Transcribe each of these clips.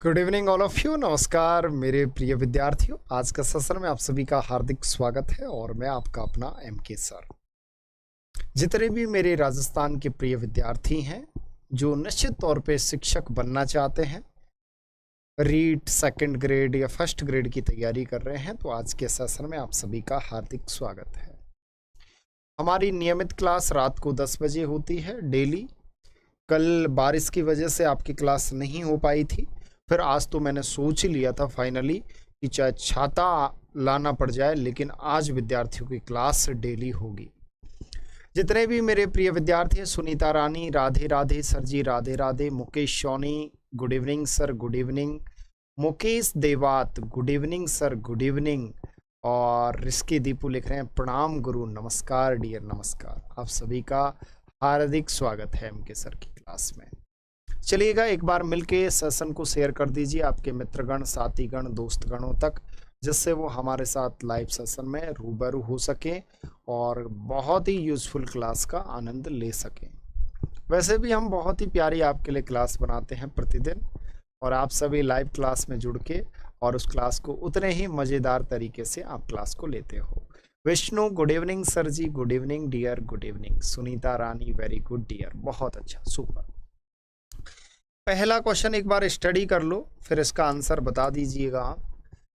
Good evening all of you. नमस्कार मेरे प्रिय विद्यार्थियों, आज का सेशन में आप सभी का हार्दिक स्वागत है और मैं आपका अपना एमके सर। जितने भी मेरे राजस्थान के प्रिय विद्यार्थी हैं जो निश्चित तौर पे शिक्षक बनना चाहते हैं, रीट सेकंड ग्रेड या फर्स्ट ग्रेड की तैयारी कर रहे हैं, तो आज के सेशन में आप सभी का हार्दिक स्वागत है। हमारी नियमित क्लास रात को 10 बजे होती है डेली। कल बारिश की वजह से आपकी क्लास नहीं हो पाई थी, फिर आज तो मैंने सोच ही लिया था फाइनली कि चाहे छाता लाना पड़ जाए लेकिन आज विद्यार्थियों की क्लास डेली होगी। जितने भी मेरे प्रिय विद्यार्थी हैं, Sunita Rani Radhe Radhe sir ji, Radhe Radhe. Mukesh Soni good evening sir, good evening. Mukesh Dewat good evening sir, good evening. और रिस्की दीपू लिख रहे हैं प्रणाम गुरु, नमस्कार डियर, नमस्कार। आप सभी का हार्दिक स्वागत है एमके सर की क्लास में। चलिएगा एक बार मिलके सेशन को शेयर कर दीजिए आपके मित्रगण, साथीगण, दोस्तगणों तक, जिससे वो हमारे साथ लाइव सेशन में रूबरू हो सकें और बहुत ही यूजफुल क्लास का आनंद ले सकें। वैसे भी हम बहुत ही प्यारी आपके लिए क्लास बनाते हैं प्रतिदिन, और आप सभी लाइव क्लास में जुड़ के और उस क्लास को उतने ही मज़ेदार तरीके से आप क्लास को लेते हो। Vishnu good evening sir ji, good evening dear, good evening. Sunita Rani very good dear, बहुत अच्छा, सुपर। पहला क्वेश्चन एक बार स्टडी कर लो, फिर इसका आंसर बता दीजिएगा आप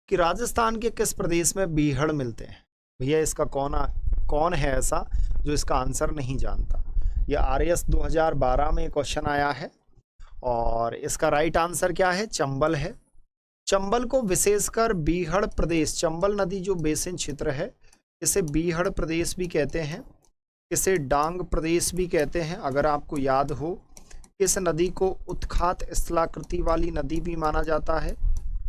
कि राजस्थान के किस प्रदेश में बीहड़ मिलते हैं। भैया इसका कौन है ऐसा जो इसका आंसर नहीं जानता। यह आरएस 2012 में क्वेश्चन आया है और इसका राइट आंसर क्या है? चंबल है। चंबल को विशेषकर बीहड़ प्रदेश, चंबल नदी जो बेसिन क्षेत्र है, इसे बीहड़ प्रदेश भी कहते हैं, इसे डांग प्रदेश भी कहते हैं। अगर आपको याद हो, इस नदी को उत्खात स्थलाकृति वाली नदी भी माना जाता है,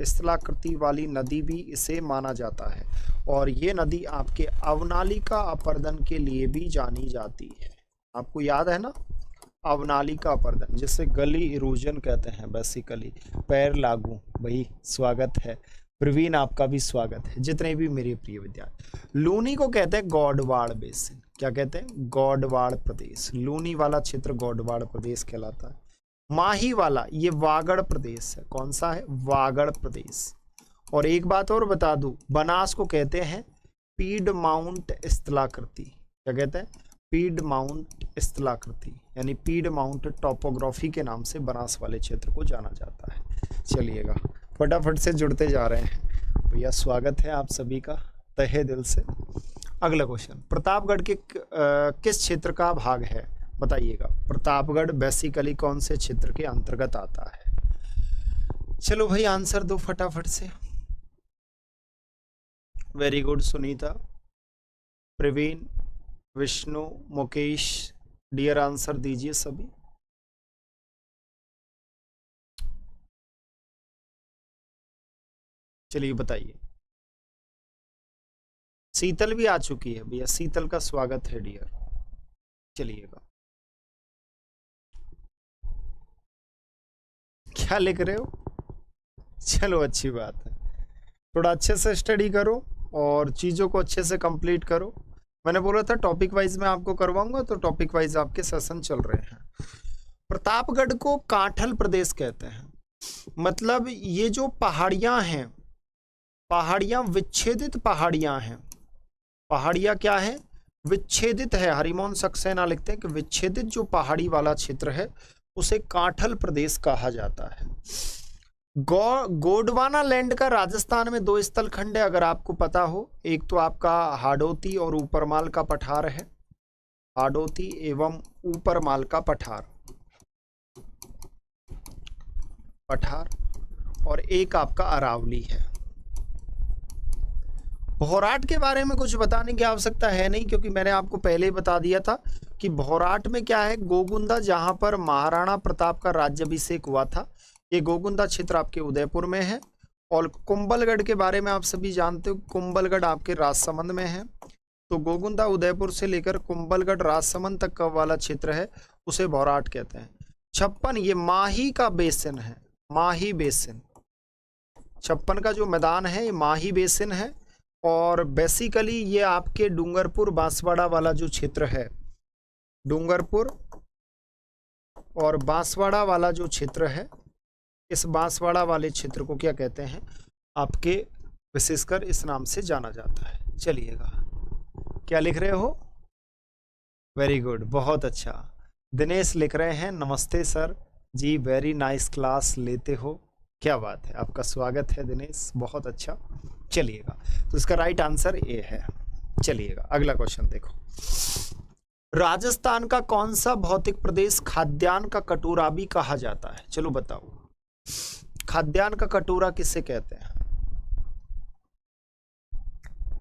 स्थलाकृति वाली नदी भी इसे माना जाता है। और ये नदी आपके अवनालिका अपर्दन के लिए भी जानी जाती है। आपको याद है ना, अवनालिका अपर्दन, जिसे गली इरोजन कहते हैं बेसिकली, पैर लागू। भाई स्वागत है प्रवीण, आपका भी स्वागत है। जितने भी मेरे प्रिय विद्यार्थी, लूनी को कहते हैं गौडवाड़ बेसिन। क्या कहते हैं? गौडवाड़ प्रदेश। लूनी वाला क्षेत्र गौडवाड़ प्रदेश कहलाता है। माही वाला ये वागड़ प्रदेश है। कौन सा है? वागड़ प्रदेश। और एक बात और बता दूं, बनास को कहते हैं पीडमाउंट स्थलाकृति। क्या कहते हैं? पीडमाउंट स्थलाकृति, यानी पीडमाउंट टोपोग्राफी के नाम से बनास वाले क्षेत्र को जाना जाता है। चलिएगा फटाफट से जुड़ते जा रहे हैं भैया, स्वागत है आप सभी का तहे दिल से। अगला क्वेश्चन, प्रतापगढ़ के किस क्षेत्र का भाग है? बताइएगा। प्रतापगढ़ बेसिकली कौन से क्षेत्र के अंतर्गत आता है? चलो भाई आंसर दो फटाफट से। Very good Sunita, Praveen, Vishnu, Mukesh dear, answer दीजिए सभी। चलिए बताइए। शीतल भी आ चुकी है भैया, शीतल का स्वागत है डियर। चलिएगा, क्या लिख रहे हो? चलो अच्छी बात है, थोड़ा अच्छे से स्टडी करो और चीज़ों को अच्छे से कंप्लीट करो। मैंने बोला था टॉपिक वाइज मैं आपको करवाऊंगा, तो टॉपिक वाइज आपके सेशन चल रहे हैं। प्रतापगढ़ को कांठल प्रदेश कहते हैं। मतलब ये जो पहाड़ियां हैं, पहाड़ियां विच्छेदित पहाड़ियां हैं। पहाड़ियां क्या है? विच्छेदित है। हरिमोहन सक्सेना लिखते हैं कि विच्छेदित जो पहाड़ी वाला क्षेत्र है उसे कांठल प्रदेश कहा जाता है। गोंडवाना लैंड का राजस्थान में 2 स्थल खंड है, अगर आपको पता हो। एक तो आपका हाडोती और ऊपरमाल का पठार है, हाडोती एवं ऊपरमाल का पठार, और एक आपका अरावली है। भोराट के बारे में कुछ बताने की आवश्यकता है नहीं, क्योंकि मैंने आपको पहले ही बता दिया था कि भोराट में क्या है, गोगुंदा, जहां पर महाराणा प्रताप का राज्याभिषेक हुआ था, ये गोगुंदा क्षेत्र आपके उदयपुर में है। और कुंभलगढ़ के बारे में आप सभी जानते हो, कुंभलगढ़ आपके राजसमंद में है। तो गोगुंदा उदयपुर से लेकर कुंभलगढ़ राजसमंद तक का वाला क्षेत्र है, उसे भोराट कहते हैं। 56 ये माही का बेसिन है, माही बेसिन। 56 का जो मैदान है ये माही बेसिन है। और बेसिकली ये आपके डूंगरपुर बांसवाड़ा वाला जो क्षेत्र है, डूंगरपुर और बांसवाड़ा वाला जो क्षेत्र है, इस बांसवाड़ा वाले क्षेत्र को क्या कहते हैं, आपके विशेषकर इस नाम से जाना जाता है। चलिएगा, क्या लिख रहे हो? वेरी गुड, बहुत अच्छा। दिनेश लिख रहे हैं नमस्ते सर जी, वेरी नाइस क्लास लेते हो। क्या बात है, आपका स्वागत है दिनेश, बहुत अच्छा। चलिएगा, तो इसका राइट आंसर ए है। चलिएगा, अगला क्वेश्चन देखो। राजस्थान का कौन सा भौतिक प्रदेश खाद्यान्न का कटोरा भी कहा जाता है? चलो बताओ, खाद्यान्न का कटोरा किसे कहते हैं?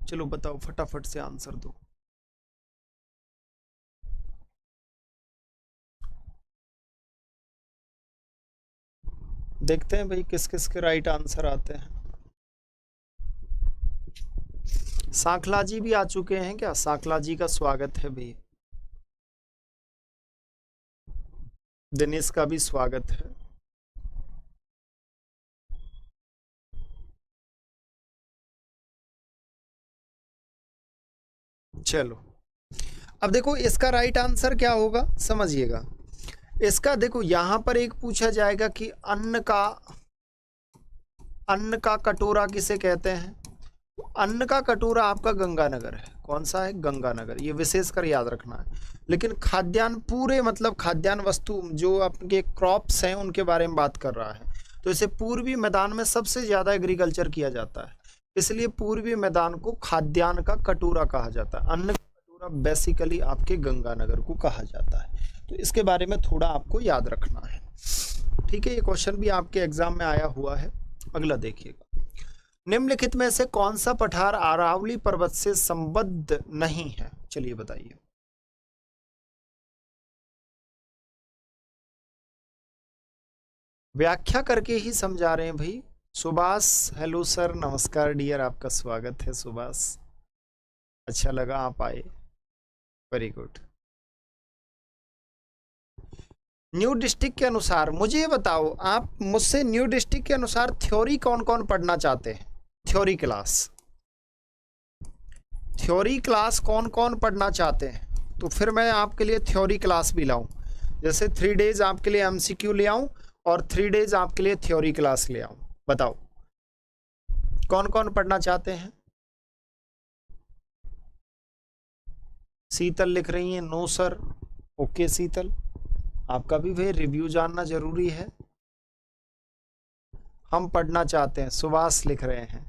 चलो बताओ, फटाफट से आंसर दो। देखते हैं भाई किस किस के राइट आंसर आते हैं। सांखला जी भी आ चुके हैं क्या? सांखला जी का स्वागत है भाई। दिनेश का भी स्वागत है। चलो, अब देखो इसका राइट आंसर क्या होगा, समझिएगा। इसका देखो, यहां पर एक पूछा जाएगा कि अन्न का कटोरा किसे कहते हैं? अन्न का कटोरा आपका गंगानगर है। कौन सा है? गंगानगर, ये विशेषकर याद रखना है। लेकिन खाद्यान्न पूरे, मतलब खाद्यान्न वस्तु जो आपके क्रॉप्स हैं उनके बारे में बात कर रहा है, तो इसे पूर्वी मैदान में सबसे ज्यादा एग्रीकल्चर किया जाता है, इसलिए पूर्वी मैदान को खाद्यान्न का कटोरा कहा जाता है। अन्न का कटोरा बेसिकली आपके गंगानगर को कहा जाता है, तो इसके बारे में थोड़ा आपको याद रखना है। ठीक है, ये क्वेश्चन भी आपके एग्जाम में आया हुआ है। अगला देखिएगा, निम्नलिखित में से कौन सा पठार अरावली पर्वत से संबद्ध नहीं है? चलिए बताइए। व्याख्या करके ही समझा रहे हैं भाई। सुभाष, हेलो सर, नमस्कार डियर, आपका स्वागत है सुभाष, अच्छा लगा आप आए, वेरी गुड। न्यू डिस्ट्रिक्ट के अनुसार मुझे ये बताओ, आप मुझसे न्यू डिस्ट्रिक्ट के अनुसार थ्योरी कौन कौन पढ़ना चाहते हैं? थ्योरी क्लास कौन कौन पढ़ना चाहते हैं? तो फिर मैं आपके लिए थ्योरी क्लास भी लाऊं, जैसे 3 डेज आपके लिए एमसीक्यू ले आऊं और 3 डेज आपके लिए थ्योरी क्लास ले आऊं। बताओ कौन कौन पढ़ना चाहते हैं? शीतल लिख रही है नो सर। ओके शीतल, आपका भी भाई रिव्यू जानना जरूरी है। हम पढ़ना चाहते हैं, सुभाष लिख रहे हैं।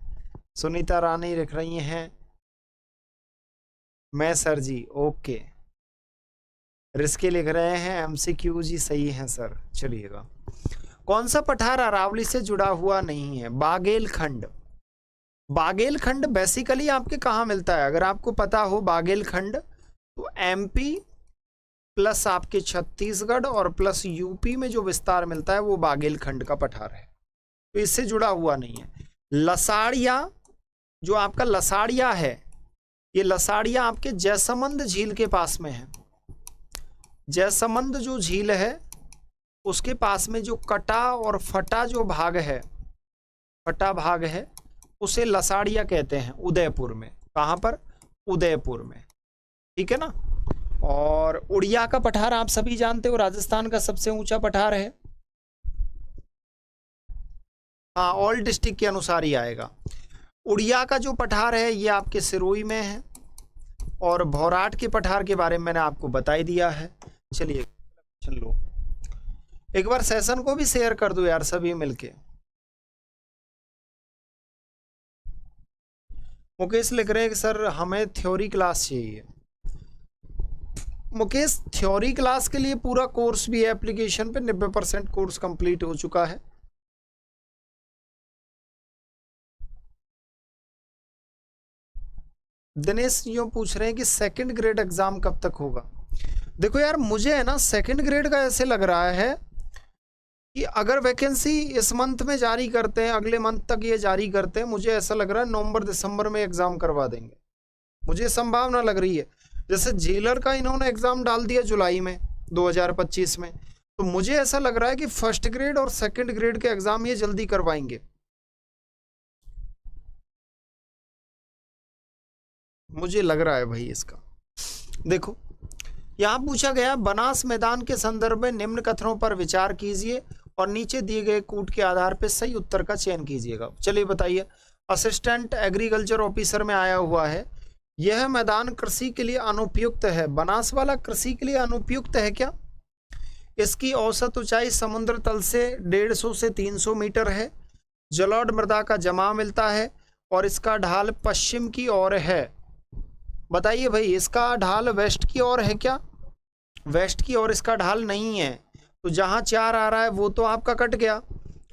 सुनीता रानी लिख रही हैं मैं सर जी, ओके। रिस्के लिख रहे हैं एमसीक्यू जी, सही है सर। चलिएगा, कौन सा पठार अरावली से जुड़ा हुआ नहीं है? बागेलखंड। बागेलखंड बेसिकली आपके कहाँ मिलता है? अगर आपको पता हो बागेलखंड, तो एमपी प्लस आपके छत्तीसगढ़ और प्लस यूपी में जो विस्तार मिलता है वो बागेलखंड का पठार है, तो इससे जुड़ा हुआ नहीं है। लसाड़िया, जो आपका लसाड़िया है, ये लसाड़िया आपके जयसमंद झील के पास में है। जयसमंद जो झील है उसके पास में जो कटा और फटा जो भाग है, फटा भाग है, उसे लसाड़िया कहते हैं उदयपुर में। कहाँ पर? उदयपुर में, ठीक है ना। और उड़िया का पठार आप सभी जानते हो, राजस्थान का सबसे ऊंचा पठार है। हाँ, ऑल डिस्ट्रिक्ट के अनुसार ही आएगा। उड़िया का जो पठार है ये आपके सिरोही में है, और भौराट के पठार के बारे में मैंने आपको बता ही दिया है। चलिए चल लो, एक बार सेशन को भी शेयर कर दो यार सभी मिलके। मुकेश लिख रहे हैं कि सर हमें थ्योरी क्लास चाहिए। मुकेश, थ्योरी क्लास के लिए पूरा कोर्स भी है एप्लीकेशन पे, 90% कोर्स कंप्लीट हो चुका है। दिनेश यूं पूछ रहे हैं कि सेकंड ग्रेड एग्जाम कब तक होगा? देखो यार, मुझे है ना सेकंड ग्रेड का ऐसे लग रहा है कि अगर वैकेंसी इस मंथ में जारी करते हैं, अगले मंथ तक ये जारी करते हैं, मुझे ऐसा लग रहा है नवंबर दिसंबर में एग्जाम करवा देंगे, मुझे संभावना लग रही है। जैसे जेलर का इन्होंने एग्जाम डाल दिया जुलाई में 2025 में, तो मुझे ऐसा लग रहा है कि फर्स्ट ग्रेड और सेकंड ग्रेड के एग्जाम ये जल्दी करवाएंगे। मुझे लग रहा है भाई इसका। देखो यहाँ पूछा गया, बनास मैदान के संदर्भ में निम्न कथनों पर विचार कीजिए और नीचे दिए गए कूट के आधार पर सही उत्तर का चयन कीजिएगा। चलिए बताइए, असिस्टेंट एग्रीकल्चर ऑफिसर में आया हुआ है, यह मैदान कृषि के लिए अनुपयुक्त है। बनास वाला कृषि के लिए अनुपयुक्त है क्या? इसकी औसत ऊंचाई समुद्र तल से 150 से 300 मीटर है। जलोढ़ मृदा का जमाव मिलता है और इसका ढाल पश्चिम की ओर है। बताइए भाई, इसका ढाल वेस्ट की ओर है क्या? वेस्ट की ओर इसका ढाल नहीं है। तो जहां 4 आ रहा है वो तो आपका कट गया।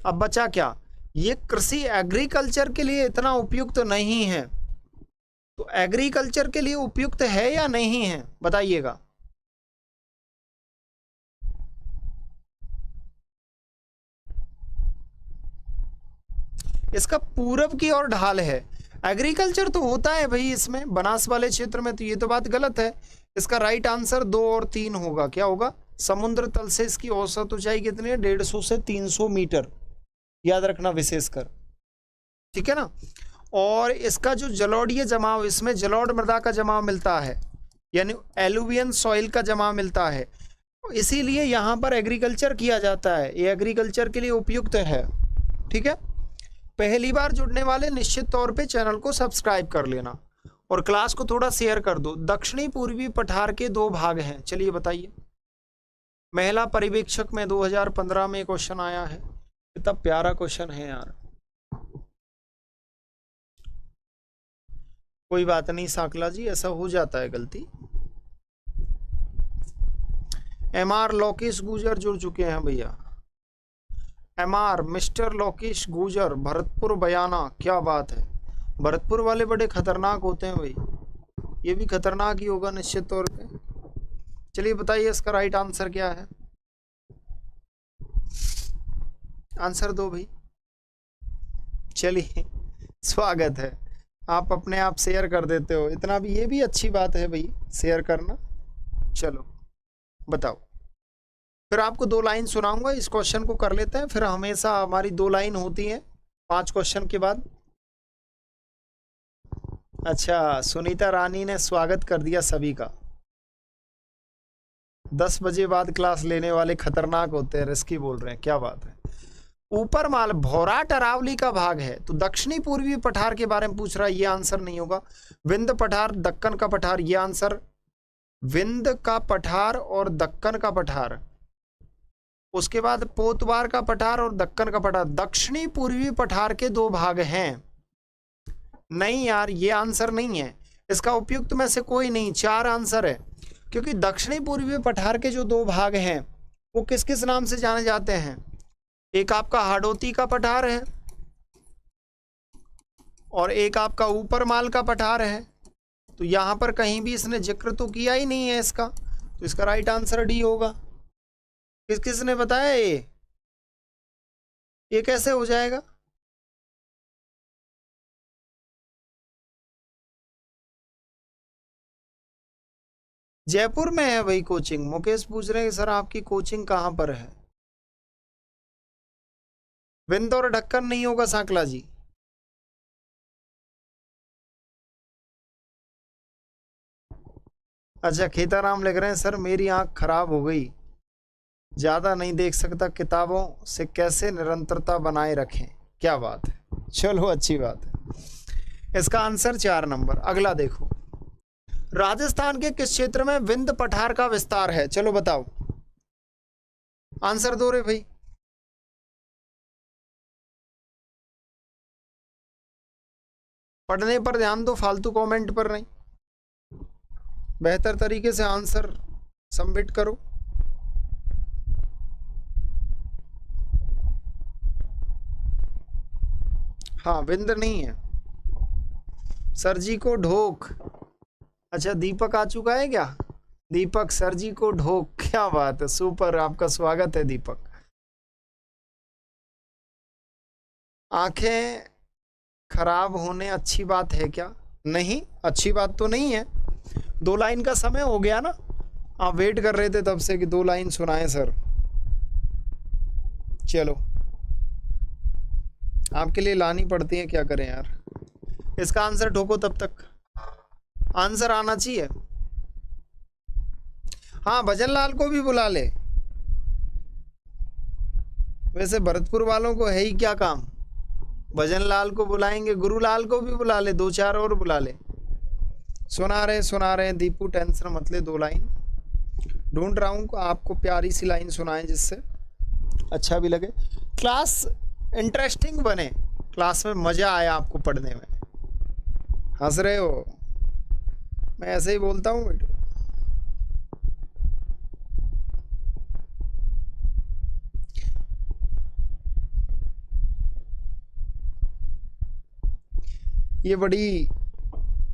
अब बचा क्या? ये कृषि एग्रीकल्चर के लिए इतना उपयुक्त नहीं है। तो एग्रीकल्चर के लिए उपयुक्त है या नहीं है, बताइएगा। इसका पूरब की ओर ढाल है। एग्रीकल्चर तो होता है भाई इसमें, बनास वाले क्षेत्र में, तो ये तो बात गलत है। इसका राइट आंसर 2 और 3 होगा। क्या होगा? समुद्र तल से इसकी औसत ऊंचाई कितनी है? 150 से 300 मीटर, याद रखना विशेषकर, ठीक है ना। और इसका जो जलोढ़ीय जमाव, इसमें जलोढ़ मृदा का जमाव मिलता है, यानी एलुवियन सॉइल का जमाव मिलता है, इसीलिए यहाँ पर एग्रीकल्चर किया जाता है। ये एग्रीकल्चर के लिए उपयुक्त है, ठीक है। पहली बार जुड़ने वाले निश्चित तौर पे चैनल को सब्सक्राइब कर लेना और क्लास को थोड़ा शेयर कर दो। दक्षिणी पूर्वी पठार के 2 भाग हैं, चलिए बताइए। महिला परिवीक्षक में 2015 में क्वेश्चन आया है, कितना प्यारा क्वेश्चन है यार। कोई बात नहीं साकला जी, ऐसा हो जाता है गलती। MR लोकेश गुजर जुड़ चुके हैं भैया। MR मिस्टर लोकेश गुजर, भरतपुर बयाना, क्या बात है। भरतपुर वाले बड़े खतरनाक होते हैं भाई, ये भी खतरनाक ही होगा निश्चित तौर पे। चलिए बताइए इसका राइट आंसर क्या है। आंसर दो भाई। चलिए स्वागत है, आप अपने आप शेयर कर देते हो, इतना भी, ये भी अच्छी बात है भाई, शेयर करना। चलो बताओ, फिर आपको 2 लाइन सुनाऊंगा, इस क्वेश्चन को कर लेते हैं, फिर हमेशा हमारी 2 लाइन होती है 5 क्वेश्चन के बाद। अच्छा, सुनीता रानी ने स्वागत कर दिया सभी का। 10 बजे बाद क्लास लेने वाले खतरनाक होते हैं, रिस्की बोल रहे हैं, क्या बात है। ऊपर माल भौराट अरावली का भाग है, तो दक्षिणी पूर्वी पठार के बारे में पूछ रहा है, ये आंसर नहीं होगा। विंध्य पठार, दक्कन का पठार, ये आंसर। विंध्य का पठार और दक्कन का पठार, उसके बाद पोतवार का पठार और दक्कन का पठार, दक्षिणी पूर्वी पठार के 2 भाग हैं। नहीं यार, ये आंसर नहीं है, इसका उपयुक्त में से कोई नहीं, 4 आंसर है। क्योंकि दक्षिणी पूर्वी पठार के जो 2 भाग हैं वो किस किस नाम से जाने जाते हैं? एक आपका हाड़ौती का पठार है और एक आपका ऊपर माल का पठार है। तो यहां पर कहीं भी इसने जिक्र तो किया ही नहीं है इसका, तो इसका राइट आंसर डी होगा। किस किस ने बताया ये कैसे हो जाएगा? जयपुर में है भाई कोचिंग। मुकेश पूछ रहे हैं सर आपकी कोचिंग कहां पर है? विंध्य और ढक्कन नहीं होगा सांकला जी। अच्छा, खेताराम लिख रहे हैं सर मेरी आंख खराब हो गई, ज्यादा नहीं देख सकता, किताबों से कैसे निरंतरता बनाए रखें। क्या बात है, चलो अच्छी बात है। इसका आंसर 4 नंबर। अगला देखो, राजस्थान के किस क्षेत्र में विंध्य पठार का विस्तार है? चलो बताओ, आंसर दो रे भाई। पढ़ने पर ध्यान दो, फालतू कमेंट पर नहीं, बेहतर तरीके से आंसर सबमिट करो। हाँ, विंध्य नहीं है। सर जी को ढोक, अच्छा दीपक आ चुका है क्या? दीपक, सर जी को ढोक, क्या बात है, सुपर, आपका स्वागत है दीपक। आंखें खराब होने अच्छी बात है क्या? नहीं, अच्छी बात तो नहीं है। 2 लाइन का समय हो गया ना, आप वेट कर रहे थे तब से कि 2 लाइन सुनाए सर। चलो, आपके लिए लानी पड़ती है, क्या करें यार। इसका आंसर ठोको, तब तक आंसर आना चाहिए। हाँ, भजन लाल को भी बुला ले। वैसे भरतपुर वालों को है ही क्या काम, भजन लाल को बुलाएंगे, गुरुलाल को भी बुला ले, 2-4 और बुला ले। सुना रहे हैं दीपू, टेंशन मत ले। 2 लाइन ढूंढ रहा हूँ आपको, प्यारी सी लाइन सुनाएं जिससे अच्छा भी लगे, क्लास इंटरेस्टिंग बने, क्लास में मज़ा आया आपको पढ़ने में। हंस रहे हो, मैं ऐसे ही बोलता हूँ बेटो। ये बड़ी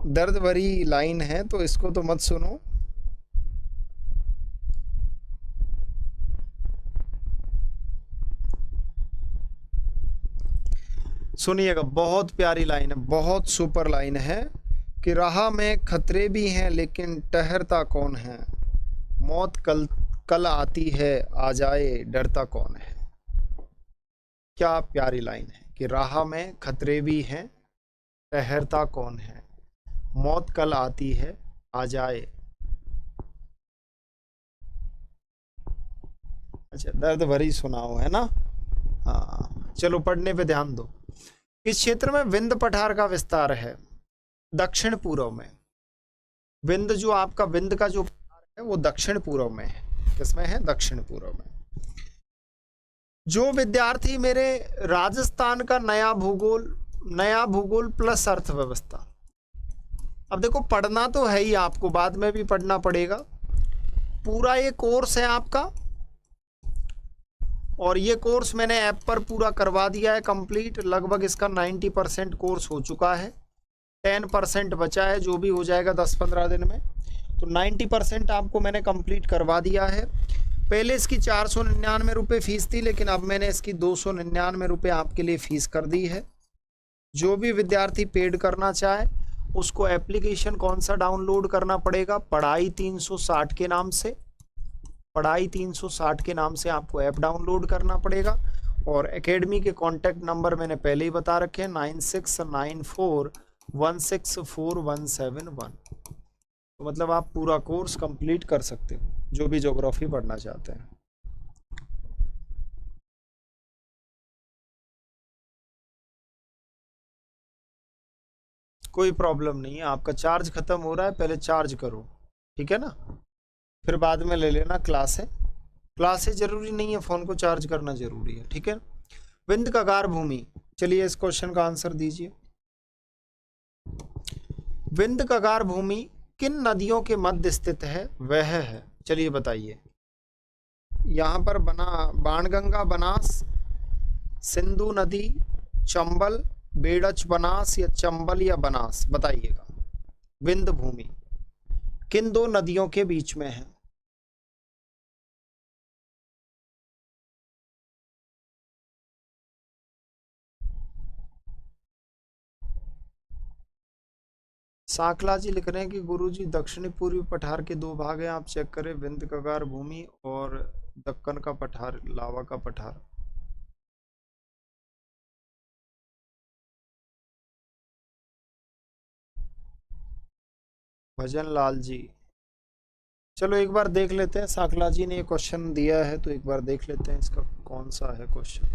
दर्द भरी लाइन है तो इसको तो मत सुनो। सुनिएगा, बहुत प्यारी लाइन है, बहुत सुपर लाइन है कि राह में खतरे भी हैं लेकिन ठहरता कौन है, मौत कल कल आती है आ जाए डरता कौन है। क्या प्यारी लाइन है कि राह में खतरे भी हैं ठहरता कौन है, मौत कल आती है आ जाए। अच्छा, दर्द भरी सुनाओ है ना। हाँ चलो पढ़ने पे ध्यान दो। इस क्षेत्र में विंध्य पठार का विस्तार है दक्षिण पूर्व में। विंध्य जो आपका विंध्य का जो पठार है वो दक्षिण पूर्व में है। किसमें है? दक्षिण पूर्व में। जो विद्यार्थी मेरे राजस्थान का नया भूगोल प्लस अर्थव्यवस्था। अब देखो पढ़ना तो है ही, आपको बाद में भी पढ़ना पड़ेगा। पूरा ये कोर्स है आपका, और ये कोर्स मैंने ऐप पर पूरा करवा दिया है कंप्लीट। लगभग इसका 90% कोर्स हो चुका है, 10% बचा है, जो भी हो जाएगा 10-15 दिन में। तो 90% आपको मैंने कंप्लीट करवा दिया है। पहले इसकी 499 रुपये फ़ीस थी, लेकिन अब मैंने इसकी 299 रुपये आपके लिए फ़ीस कर दी है। जो भी विद्यार्थी पेड करना चाहे उसको एप्लीकेशन कौन सा डाउनलोड करना पड़ेगा? पढ़ाई 360 के नाम से, पढ़ाई 360 के नाम से आपको ऐप डाउनलोड करना पड़ेगा। और एकेडमी के कॉन्टैक्ट नंबर मैंने पहले ही बता रखे हैं, 9694164171। तो मतलब आप पूरा कोर्स कंप्लीट कर सकते हो जो भी ज्योग्राफी पढ़ना चाहते हैं। कोई प्रॉब्लम नहीं है, आपका चार्ज खत्म हो रहा है, पहले चार्ज करो, ठीक है ना, फिर बाद में ले लेना क्लासें। क्लासें जरूरी नहीं है, फ़ोन को चार्ज करना जरूरी है, ठीक है। विंध्य कगार भूमि, चलिए इस क्वेश्चन का आंसर दीजिए। विंध्य कगार भूमि किन नदियों के मध्य स्थित है? वह है, चलिए बताइए। यहाँ पर बाणगंगा बनास, सिंधु नदी, चंबल, बेड़च बनास या चंबल या बनास, बताइएगा। विंध्य भूमि किन 2 नदियों के बीच में है? साकला जी लिख रहे हैं कि गुरुजी दक्षिणी पूर्वी पठार के 2 भाग हैं, आप चेक करें, विंध्य कगार भूमि और दक्कन का पठार, लावा का पठार। भजन लाल जी, चलो एक बार देख लेते हैं। साकला जी ने ये क्वेश्चन दिया है तो एक बार देख लेते हैं इसका कौन सा है क्वेश्चन।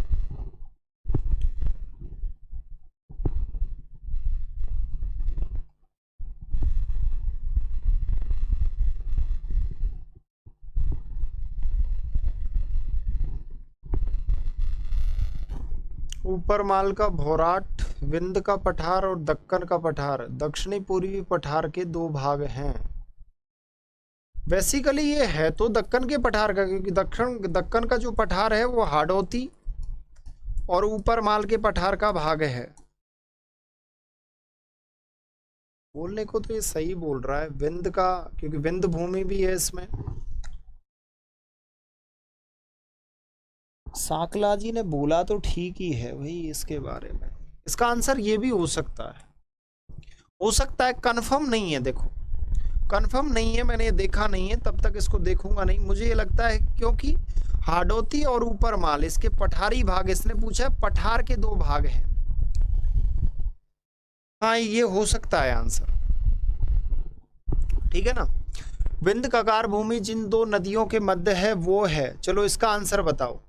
ऊपर माल का भौराट, विंध्य का पठार और दक्कन का पठार दक्षिणी पूर्वी पठार के 2 भाग हैं। बेसिकली ये है तो दक्कन के पठार का, क्योंकि दक्कन का जो पठार है वो हाड़ौती और ऊपर माल के पठार का भाग है। बोलने को तो ये सही बोल रहा है विंध्य का, क्योंकि विंध्य भूमि भी है इसमें। साकला जी ने बोला तो ठीक ही है भाई इसके बारे में। इसका आंसर ये भी हो सकता है, कंफर्म नहीं है। देखो कंफर्म नहीं है, मैंने ये देखा नहीं है, तब तक इसको देखूंगा नहीं। मुझे ये लगता है क्योंकि हाड़ौती और ऊपर माल इसके पठारी भाग, इसने पूछा है पठार के 2 भाग हैं। हाँ ये हो सकता है आंसर, ठीक है ना। विंध्य कगार भूमि जिन 2 नदियों के मध्य है वो है, चलो इसका आंसर बताओ।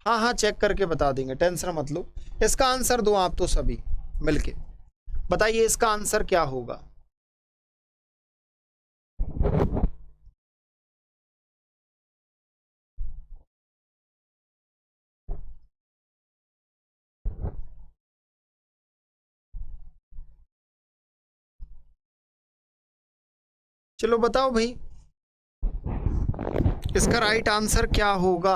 हाँ हाँ, चेक करके बता देंगे, टेंशन मत लो। इसका आंसर दो आप तो सभी मिलके, बताइए इसका आंसर क्या होगा। चलो बताओ भाई, इसका राइट आंसर क्या होगा।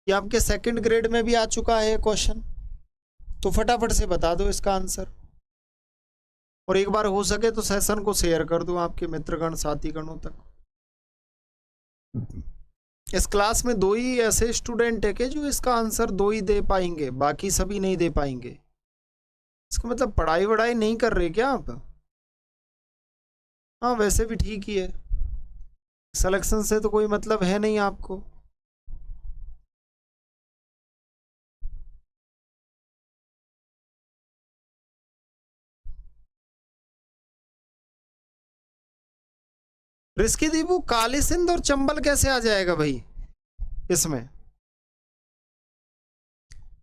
ये आपके सेकंड ग्रेड में भी आ चुका है क्वेश्चन, तो फटाफट से बता दो इसका आंसर। और एक बार हो सके तो सेशन को शेयर कर दो आपके मित्रगण साथीगणों तक। इस क्लास में दो ही ऐसे स्टूडेंट है कि जो इसका आंसर दो ही दे पाएंगे, बाकी सभी नहीं दे पाएंगे। इसका मतलब पढ़ाई वढ़ाई नहीं कर रहे क्या आप? हाँ वैसे भी ठीक ही है, सिलेक्शन से तो कोई मतलब है नहीं आपको। रिस्की दीपू, काली सिंध और चंबल कैसे आ जाएगा भाई इसमें?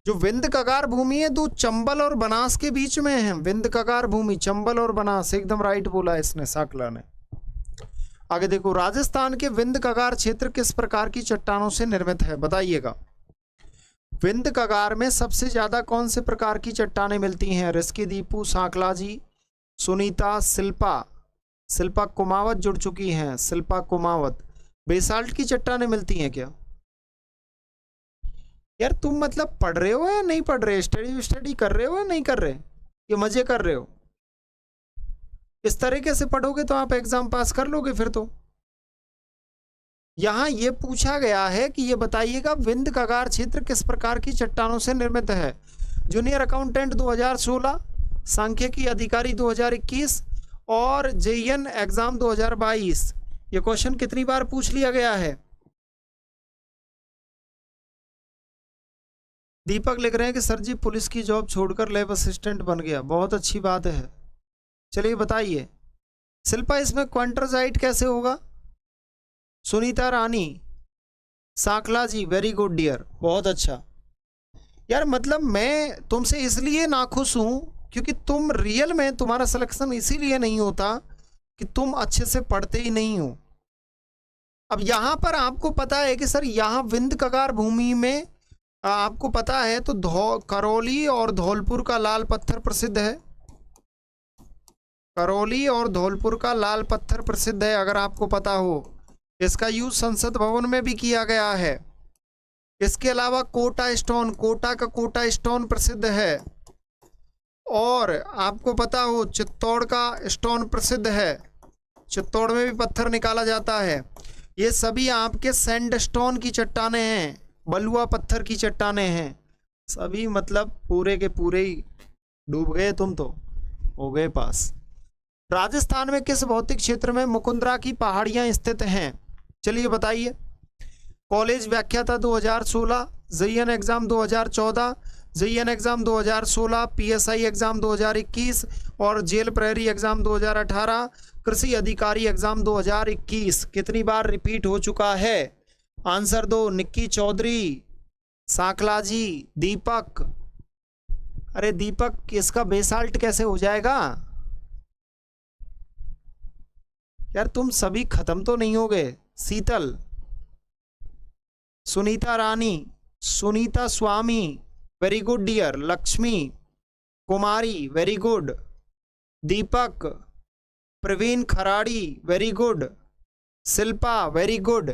जो विंध्य कगार भूमि है दो चंबल और बनास के बीच में है। विंध्य कगार भूमि, चंबल और बनास, एकदम राइट बोला इसने, साकला ने। आगे देखो, राजस्थान के विंध्य कगार क्षेत्र किस प्रकार की चट्टानों से निर्मित है, बताइएगा। विंध्य कगार में सबसे ज्यादा कौन से प्रकार की चट्टानें मिलती हैं? रिस्की दीपू, साकला जी, सुनीता, शिल्पा। शिल्पा कुमावत जुड़ चुकी हैं, शिल्पा कुमावत। बेसाल्ट की चट्टानें मिलती हैं क्या? यार तुम मतलब पढ़ रहे हो या नहीं पढ़ रहे? स्टडी कर रहे हो या नहीं कर रहे? ये मजे कर रहे हो? इस तरीके से पढ़ोगे तो आप एग्जाम पास कर लोगे फिर तो। यहां ये पूछा गया है कि ये बताइएगा विंध्य कगार क्षेत्र किस प्रकार की चट्टानों से निर्मित है। जूनियर अकाउंटेंट 2016, सांख्यिकी अधिकारी 2021 और जेईएन एग्जाम 2022। ये क्वेश्चन कितनी बार पूछ लिया गया है? दीपक लिख रहे हैं कि सर जी पुलिस की जॉब छोड़कर लैब असिस्टेंट बन गया, बहुत अच्छी बात है। चलिए बताइए। शिल्पा, इसमें क्वांटरजाइट कैसे होगा? सुनीता रानी, साकला जी, वेरी गुड डियर, बहुत अच्छा। यार मतलब मैं तुमसे इसलिए नाखुश हूं क्योंकि तुम रियल में, तुम्हारा सिलेक्शन इसीलिए नहीं होता कि तुम अच्छे से पढ़ते ही नहीं हो। अब यहां पर आपको पता है कि सर यहां विंध्य कगार भूमि में आपको पता है तो करौली और धौलपुर का लाल पत्थर प्रसिद्ध है। करौली और धौलपुर का लाल पत्थर प्रसिद्ध है, अगर आपको पता हो। इसका यूज संसद भवन में भी किया गया है। इसके अलावा कोटा स्टोन, कोटा का कोटा स्टोन प्रसिद्ध है। और आपको पता हो चित्तौड़ का स्टोन प्रसिद्ध है, चित्तौड़ में भी पत्थर निकाला जाता है। ये सभी आपके सैंडस्टोन की चट्टानें हैं, बलुआ पत्थर की चट्टानें हैं सभी। मतलब पूरे के पूरे ही डूब गए तुम तो, हो गए पास। राजस्थान में किस भौतिक क्षेत्र में मुकुंदरा की पहाड़ियां स्थित हैं? चलिए बताइए। कॉलेज व्याख्याता 2016, JEN exam 2014, JEN exam 2016, PSI exam 2021 और जेल प्रहरी एग्जाम 2018, कृषि अधिकारी एग्जाम 2021। कितनी बार रिपीट हो चुका है? आंसर दो। निक्की चौधरी, साकला जी, दीपक। अरे दीपक, इसका बेसाल्ट कैसे हो जाएगा? यार तुम सभी खत्म तो नहीं हो गए। Sheetal, Sunita Rani, Sunita Swami, very good dear. Lakshmi Kumari, very good. Deepak, Praveen Kharadi, very good. Shilpa, very good.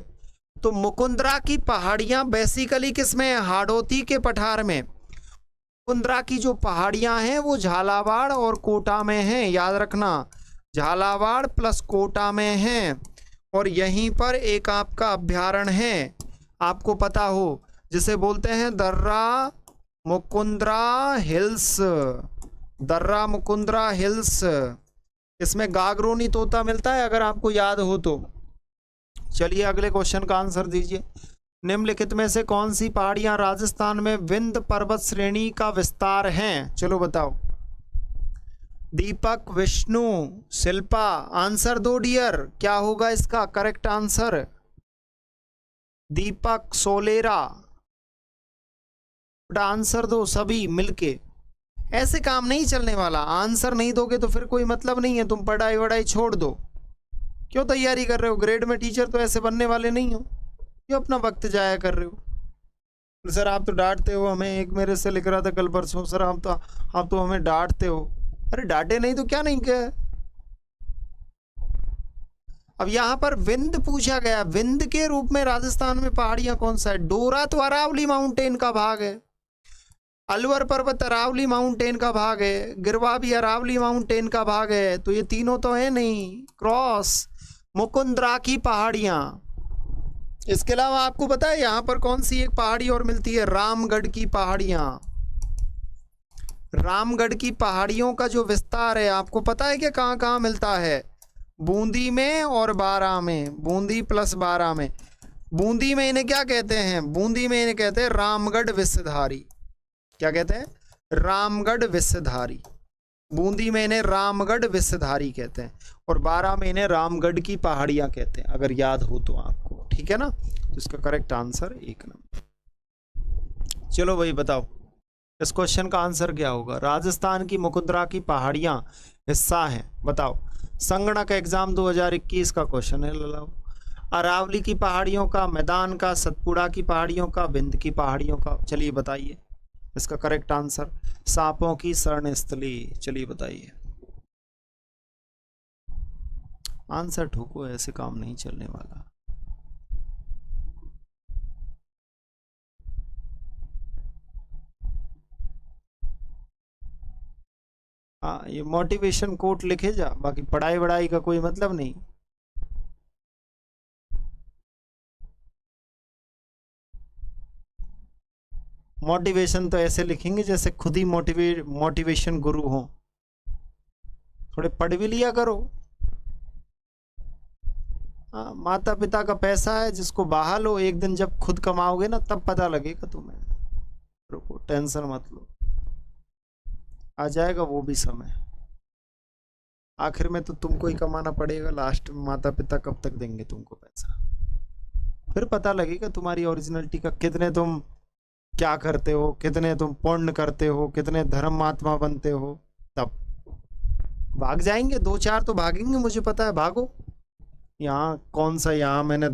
तो मुकुंदरा की पहाड़ियां बेसिकली किसमें है? हाड़ौती के पठार में। मुकुंदरा की जो पहाड़ियां हैं वो झालावाड़ और कोटा में हैं, याद रखना, झालावाड़ प्लस कोटा में हैं। और यहीं पर एक आपका अभ्यारण्य है, आपको पता हो, जिसे बोलते हैं दर्रा मुकुंदरा हिल्स। दर्रा मुकुंदरा हिल्स। इसमें गागरोनी तोता मिलता है, अगर आपको याद हो तो। चलिए अगले क्वेश्चन का आंसर दीजिए। निम्नलिखित में से कौन सी पहाड़ियां राजस्थान में विंध्य पर्वत श्रेणी का विस्तार हैं? चलो बताओ। दीपक, विष्णु, शिल्पा, आंसर दो डियर, क्या होगा इसका करेक्ट आंसर? दीपक, सोलेरा, बट आंसर दो सभी मिलके। ऐसे काम नहीं चलने वाला। आंसर नहीं दोगे तो फिर कोई मतलब नहीं है, तुम पढ़ाई वढ़ाई छोड़ दो। क्यों तैयारी कर रहे हो? ग्रेड में टीचर तो ऐसे बनने वाले नहीं हो, क्यों अपना वक्त जाया कर रहे हो? सर आप तो डांटते हो हमें। एक मेरे से लिख रहा था कल परसों, सर आप तो हमें डांटते हो। अरे डांटे नहीं तो क्या नहीं क्या? अब यहाँ पर विंध्य पूछा गया, विंध्य के रूप में राजस्थान में पहाड़ियां कौन सा है? डोरा तो अरावली माउंटेन का भाग है, अलवर पर्वत अरावली माउंटेन का भाग है, गिरवा भी अरावली माउंटेन का भाग है, तो ये तीनों तो है नहीं। क्रॉस मुकुंदरा की पहाड़ियां। इसके अलावा आपको पता है यहाँ पर कौन सी एक पहाड़ी और मिलती है? रामगढ़ की पहाड़ियां। रामगढ़ की पहाड़ियों का जो विस्तार है आपको पता है कि कहाँ कहाँ मिलता है? बूंदी में और बारां में। बूंदी प्लस बारां में। बूंदी में इन्हें क्या कहते हैं? बूंदी में इन्हें कहते हैं रामगढ़ विषधारी। क्या कहते हैं? रामगढ़ विषधारी। बूंदी में इन्हें रामगढ़ विषधारी कहते हैं, और बारां में इन्हें रामगढ़ की पहाड़ियां कहते हैं, अगर याद हो तो आपको। ठीक है ना? तो इसका करेक्ट आंसर 1 नंबर। चलो भाई बताओ इस क्वेश्चन का आंसर क्या होगा? राजस्थान की मुकुंदरा की पहाड़ियां हिस्सा हैं, बताओ। संगणक एग्जाम 2021 का क्वेश्चन है, लाओ। अरावली की पहाड़ियों का, मैदान का, सतपुड़ा की पहाड़ियों का, विंध्य की पहाड़ियों का। चलिए बताइए इसका करेक्ट आंसर। सांपों की शरण स्थली। चलिए बताइए आंसर ठोको, ऐसे काम नहीं चलने वाला। हाँ, ये मोटिवेशन कोट लिखे जा, बाकी पढ़ाई वढ़ाई का कोई मतलब नहीं। मोटिवेशन तो ऐसे लिखेंगे जैसे खुद ही मोटिवेशन गुरु हो। थोड़े पढ़ भी लिया करो। हाँ, माता पिता का पैसा है जिसको बहा लो, एक दिन जब खुद कमाओगे ना तब पता लगेगा तुम्हें। रुको, टेंशन मत लो, आ जाएगा वो भी समय। आखिर में तो तुमको ही कमाना पड़ेगा, लास्ट में माता पिता कब तक देंगे तुमको पैसा? फिर पता लगेगा तुम्हारी ओरिजिनलिटी का, कितने तुम क्या करते हो, कितने तुम पुण्य करते हो, कितने धर्मात्मा बनते हो। तब भाग जाएंगे, 2-4 तो भागेंगे, मुझे पता है। भागो। यहाँ कौन सा, यहाँ मैंने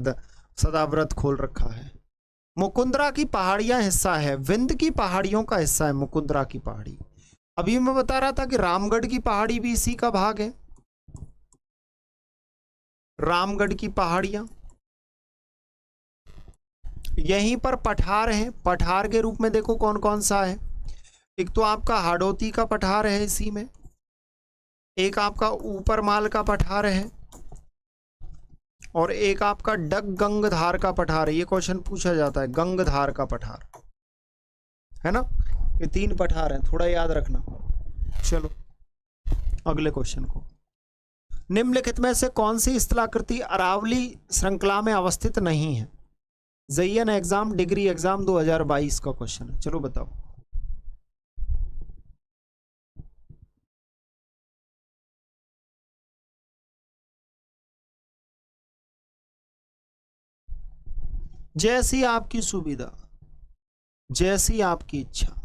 सदाव्रत खोल रखा है। मुकुंदरा की पहाड़ियां हिस्सा है, विंध्य की पहाड़ियों का हिस्सा है मुकुंदरा की पहाड़ी। अभी मैं बता रहा था कि रामगढ़ की पहाड़ी भी इसी का भाग है। रामगढ़ की पहाड़ियां, यहीं पर पठार है। पठार के रूप में देखो कौन कौन सा है। एक तो आपका हाड़ौती का पठार है इसी में, एक आपका ऊपर माल का पठार है, और एक आपका गंगधार का पठार है। ये क्वेश्चन पूछा जाता है, गंगधार का पठार है ना। ये 3 पठार हैं, थोड़ा याद रखना। चलो अगले क्वेश्चन को। निम्नलिखित में से कौन सी स्थलाकृति अरावली श्रृंखला में अवस्थित नहीं है? जयन एग्जाम, डिग्री एग्जाम 2022 का क्वेश्चन है। चलो बताओ। जैसी आपकी सुविधा, जैसी आपकी इच्छा।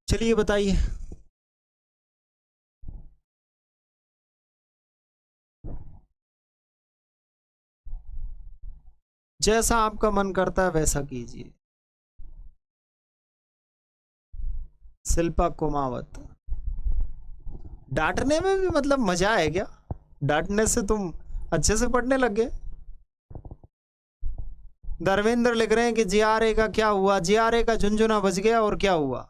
चलिए बताइए। जैसा आपका मन करता है वैसा कीजिए। शिल्पा कुमावत। डांटने में भी मतलब मजा है क्या? डांटने से तुम अच्छे से पढ़ने लग गए। धर्मेंद्र लिख रहे हैं कि जीआरए का क्या हुआ? जीआरए का झुंझुना बज गया, और क्या हुआ?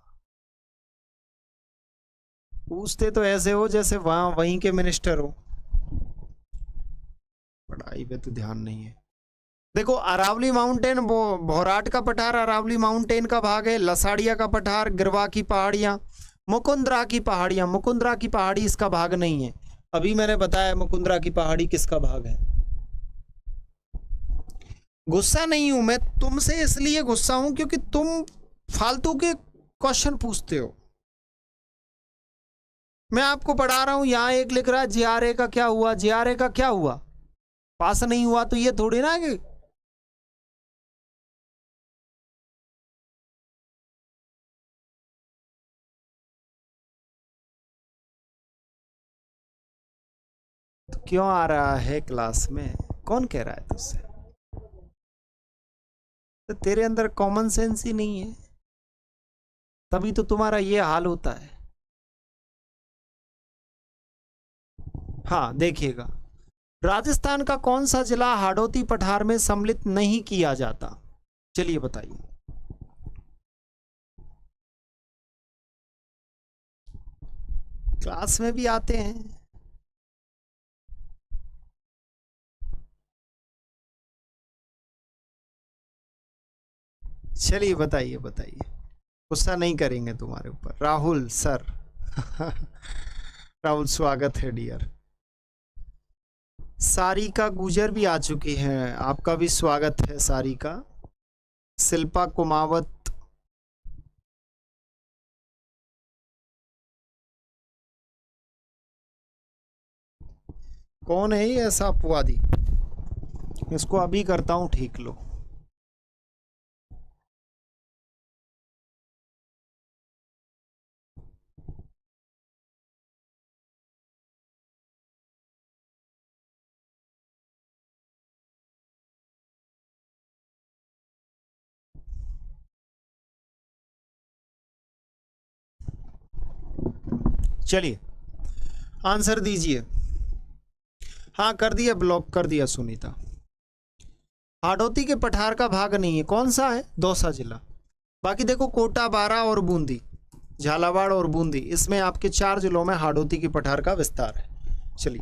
पूछते तो ऐसे हो जैसे वहां वहीं के मिनिस्टर हो। पढ़ाई पे तो ध्यान नहीं है। देखो, अरावली माउंटेन, भोराट का पठार अरावली माउंटेन का भाग है। लसाड़िया का पठार, गिरवा की पहाड़ियां, मुकुंदरा की पहाड़ियां। मुकुंदरा की पहाड़ी इसका भाग नहीं है। अभी मैंने बताया मुकुंदरा की पहाड़ी किसका भाग है। गुस्सा नहीं हूं मैं तुमसे, इसलिए गुस्सा हूं क्योंकि तुम फालतू के क्वेश्चन पूछते हो। मैं आपको पढ़ा रहा हूं, यहां एक लिख रहा है जीआरए का क्या हुआ, जीआरए का क्या हुआ, पास नहीं हुआ तो ये थोड़ी ना कि तो क्यों आ रहा है क्लास में? कौन कह रहा है तुझसे? तो तेरे अंदर कॉमन सेंस ही नहीं है, तभी तो तुम्हारा ये हाल होता है। हाँ देखिएगा, राजस्थान का कौन सा जिला हाड़ौती पठार में सम्मिलित नहीं किया जाता? चलिए बताइए। क्लास में भी आते हैं। चलिए बताइए बताइए, गुस्सा नहीं करेंगे तुम्हारे ऊपर। राहुल सर राहुल स्वागत है डियर। सारिका गुजर भी आ चुकी हैं, आपका भी स्वागत है सारिका। शिल्पा कुमावत, कौन है ये ऐसा अपवादी? इसको अभी करता हूं ठीक। लो चलिए आंसर दीजिए। हाँ कर दिया, ब्लॉक कर दिया सुनीता। हाड़ौती के पठार का भाग नहीं है, कौन सा है? दौसा जिला। बाकी देखो कोटा, बारा और बूंदी, झालावाड़ और बूंदी, इसमें आपके 4 जिलों में हाड़ौती के पठार का विस्तार है। चलिए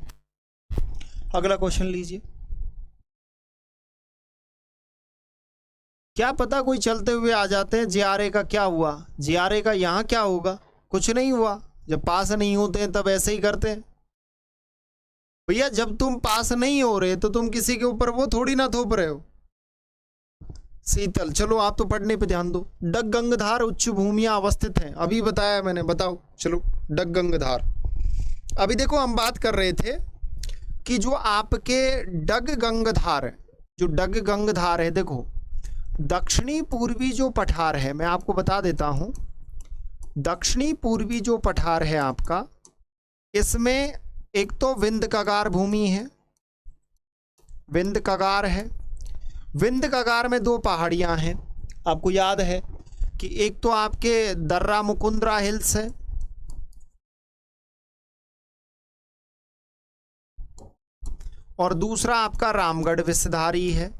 अगला क्वेश्चन लीजिए। क्या पता कोई चलते हुए आ जाते हैं। जियारे का क्या हुआ? जियारे का यहाँ क्या होगा? कुछ नहीं हुआ। जब पास नहीं होते हैं तब ऐसे ही करते हैं भैया। जब तुम पास नहीं हो रहे तो तुम किसी के ऊपर वो थोड़ी ना थोप रहे हो। शीतल, चलो आप तो पढ़ने पे ध्यान दो। डगगंगधार उच्च भूमियां अवस्थित हैं, अभी बताया मैंने, बताओ। चलो डगगंगधार। अभी देखो हम बात कर रहे थे कि जो आपके डगगंगधार, जो डगगंगधार है, देखो दक्षिणी पूर्वी जो पठार है, मैं आपको बता देता हूं। दक्षिणी पूर्वी जो पठार है आपका, इसमें एक तो विंध्य कगार भूमि है, विंध्य कगार है। विंध्य कगार में 2 पहाड़ियां हैं, आपको याद है कि एक तो आपके दर्रा मुकुंदरा हिल्स है, और दूसरा आपका रामगढ़ विषधारी है।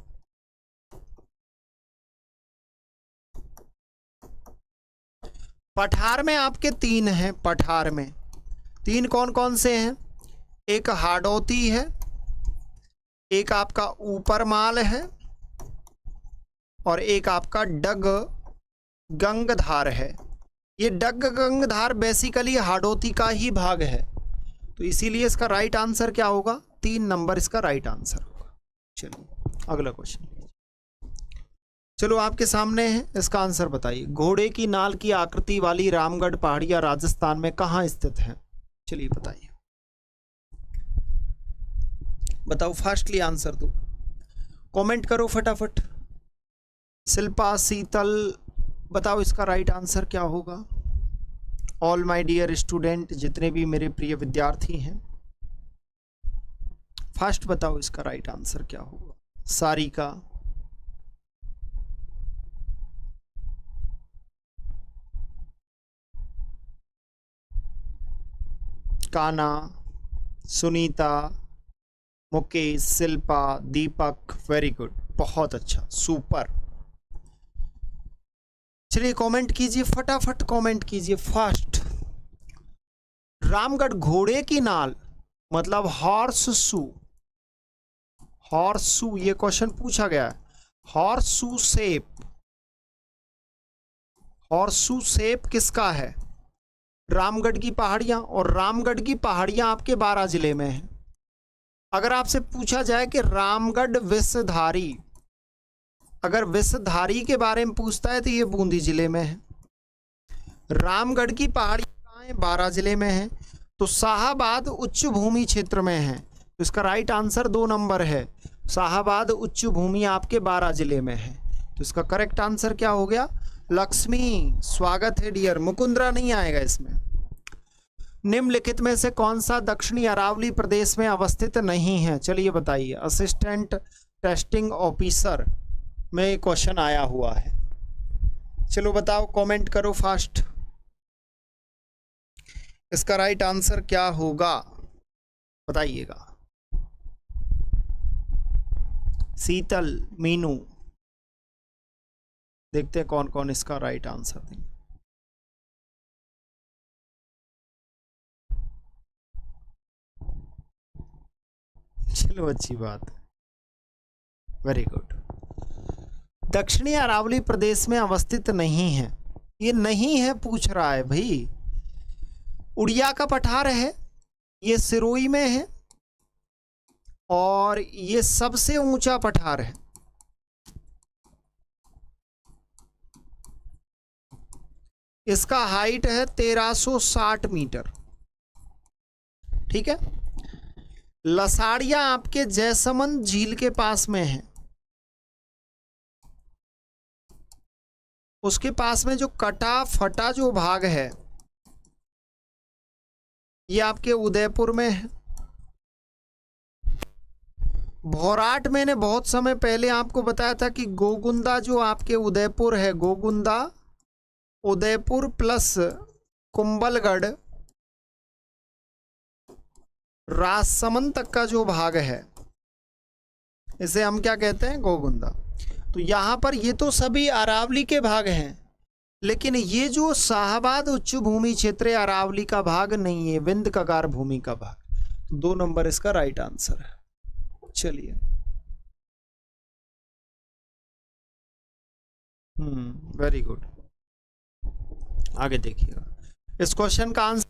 पठार में आपके 3 हैं। पठार में 3 कौन कौन से हैं? एक हाड़ौती है, एक आपका ऊपर माल है, और एक आपका डग गंगधार है। ये डग गंगधार बेसिकली हाड़ौती का ही भाग है, तो इसीलिए इसका राइट आंसर क्या होगा? 3 नंबर इसका राइट आंसर होगा। चलिए अगला क्वेश्चन। चलो आपके सामने है, इसका आंसर बताइए। घोड़े की नाल की आकृति वाली रामगढ़ पहाड़ियां राजस्थान में कहां स्थित है? चलिए बताइए, बताओ, फास्टली आंसर दो, कमेंट करो फटाफट। शिल्पा, शीतल, बताओ इसका राइट आंसर क्या होगा। ऑल माय डियर स्टूडेंट, जितने भी मेरे प्रिय विद्यार्थी हैं, फास्ट बताओ इसका राइट आंसर क्या होगा। सारिका, काना, सुनीता, मुकेश, शिल्पा, दीपक, वेरी गुड, बहुत अच्छा, सुपर। चलिए कमेंट कीजिए, फटाफट कमेंट कीजिए, फास्ट। रामगढ़ घोड़े की नाल मतलब हॉर्स शू। हॉर्स शू, ये क्वेश्चन पूछा गया है। Horse shoe shape, horse shoe shape किसका है? रामगढ़ की पहाड़ियां, और रामगढ़ की पहाड़ियां आपके 12 जिले में हैं। अगर आपसे पूछा जाए कि रामगढ़ विषधारी, अगर विषधारी के बारे में पूछता है तो ये बूंदी जिले में है। रामगढ़ की पहाड़ियां कहाँ हैं? 12 जिले में है। तो शाहाबाद उच्च भूमि क्षेत्र में है, तो इसका राइट आंसर 2 नंबर है। शाहाबाद उच्च भूमि आपके 12 जिले में है। तो इसका करेक्ट आंसर क्या हो गया? लक्ष्मी। स्वागत है डियर। मुकुंदरा नहीं आएगा इसमें। निम्नलिखित में से कौन सा दक्षिणी अरावली प्रदेश में अवस्थित नहीं है? चलिए बताइए। असिस्टेंट टेस्टिंग ऑफिसर में क्वेश्चन आया हुआ है। चलो बताओ, कमेंट करो फास्ट। इसका राइट आंसर क्या होगा बताइएगा। शीतल, मीनू, देखते हैं कौन कौन इसका राइट आंसर देंगे। चलो अच्छी बात है, वेरी गुड। दक्षिणी अरावली प्रदेश में अवस्थित नहीं है। ये नहीं है पूछ रहा है भाई। उड़िया का पठार है, ये सिरोही में है, और ये सबसे ऊंचा पठार है। इसका हाइट है 1360 मीटर। ठीक है। लसाड़िया आपके जयसमंद झील के पास में है। उसके पास में जो कटा फटा जो भाग है ये आपके उदयपुर में है। भौराट मैंने बहुत समय पहले आपको बताया था कि गोगुंदा जो आपके उदयपुर है, गोगुंदा उदयपुर प्लस कुंभलगढ़ राजसमंद तक का जो भाग है इसे हम क्या कहते हैं? गोगुंदा। तो यहां पर ये तो सभी अरावली के भाग हैं, लेकिन ये जो शाहाबाद उच्च भूमि क्षेत्र अरावली का भाग नहीं है, विंध्य कगार भूमि का भाग। तो 2 नंबर इसका राइट आंसर है। चलिए, वेरी गुड। आगे देखिएगा। इस क्वेश्चन का आंसर,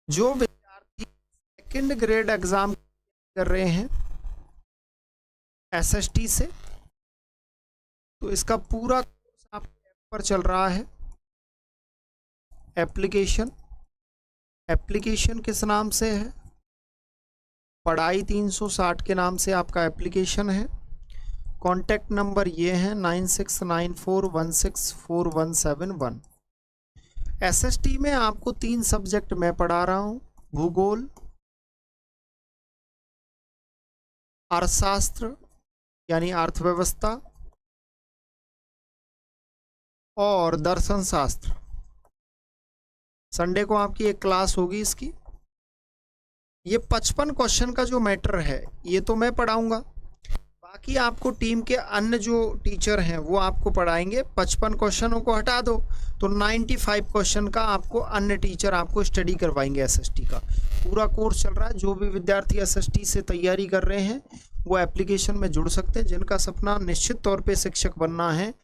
जो विद्यार्थी सेकंड ग्रेड एग्जाम कर रहे हैं एसएसटी से, तो इसका पूरा कोर्स आपके ऐप पर चल रहा है। एप्लीकेशन किस नाम से है? पढ़ाई 360 के नाम से आपका एप्लीकेशन है। कॉन्टैक्ट नंबर ये है 9694164171। एसएसटी में आपको 3 सब्जेक्ट मैं पढ़ा रहा हूं, भूगोल, अर्थशास्त्र यानी अर्थव्यवस्था, और दर्शन शास्त्र। संडे को आपकी एक क्लास होगी इसकी। ये 55 क्वेश्चन का जो मैटर है ये तो मैं पढ़ाऊंगा, बाकी आपको टीम के अन्य जो टीचर हैं वो आपको पढ़ाएंगे। 55 क्वेश्चनों को हटा दो तो 95 क्वेश्चन का आपको अन्य टीचर आपको स्टडी करवाएंगे। एसएसटी का पूरा कोर्स चल रहा है। जो भी विद्यार्थी एसएसटी से तैयारी कर रहे हैं वो एप्लीकेशन में जुड़ सकते हैं। जिनका सपना निश्चित तौर पे शिक्षक बनना है,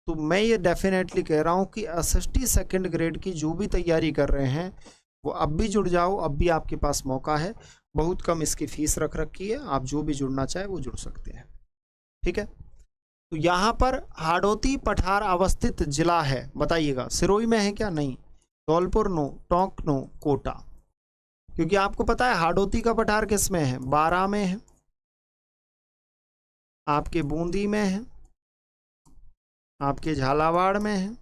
तो मैं ये डेफिनेटली कह रहा हूँ कि एसएसटी सेकंड ग्रेड की जो भी तैयारी कर रहे हैं वो अब भी जुड़ जाओ। अब भी आपके पास मौका है। बहुत कम इसकी फीस रख रखी है, आप जो भी जुड़ना चाहे वो जुड़ सकते हैं। ठीक है। तो यहाँ पर हाड़ौती पठार अवस्थित जिला है, बताइएगा। सिरोही में है क्या? नहीं। Dholpur no, Tonk no, Kota. क्योंकि आपको पता है हाड़ौती का पठार किस में है? 12 में है, आपके बूंदी में है, आपके झालावाड़ में है,